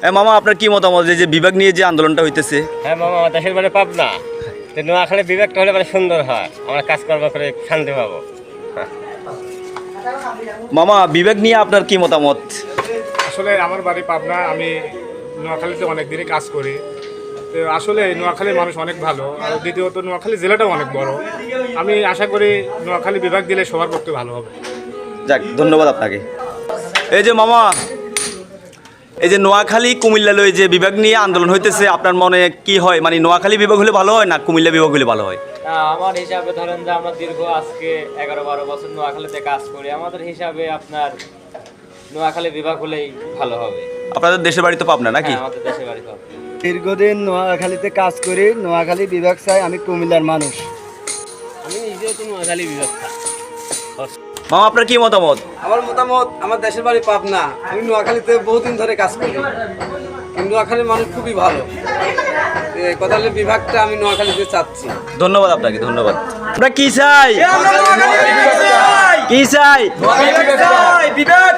মামা আপনার কি মতামত যে বিভাগ নিয়ে যে আন্দোলনটা হইতেছে? হ্যাঁ মামা, আমার দেশের বাড়ি পাবনা, তো নোয়াখালী বিভাগটা হলে মানে সুন্দর হয়, আমরা কাজকর্ম করে শান্তি পাবো। মামা বিভাগ নিয়ে আপনার কি মতামত? আসলে আমার বাড়ি পাবনা, আমি নোয়াখালীতে অনেক দিনই কাজ করি। তো আসলে নোয়াখালীর মানুষ অনেক ভালো, আর দ্বিতীয়ত নোয়াখালী জেলাটাও অনেক বড়। আমি আশা করি নোয়াখালী বিভাগ দিলে সবার পক্ষে ভালো হবে। যাক, ধন্যবাদ আপনাকে। এই যে মামা, এই যে নোয়াখালী কুমিল্লা লই যে বিভাগ নিয়ে আন্দোলন হইতেছে, আপনার মনে কি হয়? মানে নোয়াখালী বিভাগ হলে ভালো হয় না কুমিল্লা বিভাগ হলে ভালো হয়? আমার হিসাবে ধরেন যে আমরা দীর্ঘ আজকে 11-12 বছর নোয়াখালীতে কাজ করি, আমাদের হিসাবে আপনার নোয়াখালী বিভাগ হলেই ভালো হবে। আপনাদের দেশের বাড়ি তো পাবনা নাকি? হ্যাঁ, আমাদের দেশের বাড়ি পাবনা। দীর্ঘদিন নোয়াখালীতে কাজ করি, নোয়াখালী বিভাগ চাই। আমি কুমিল্লার মানুষ। আমি নিজেও তো নোয়াখালী বিভাগ। মামা আপনার কি মতামত? আমার মতামত, আমার দেশের বাড়ি পাবনা, আমি নোয়াখালীতে বহুদিন ধরে কাজ করি। কিন্তু নোয়াখালীর মানুষ খুবই ভালো, কথা হলে বিভাগটা আমি নোয়াখালীতে চাচ্ছি। ধন্যবাদ আপনাকে, ধন্যবাদ। আমরা কি চাই? কি চাই? বিভাগ।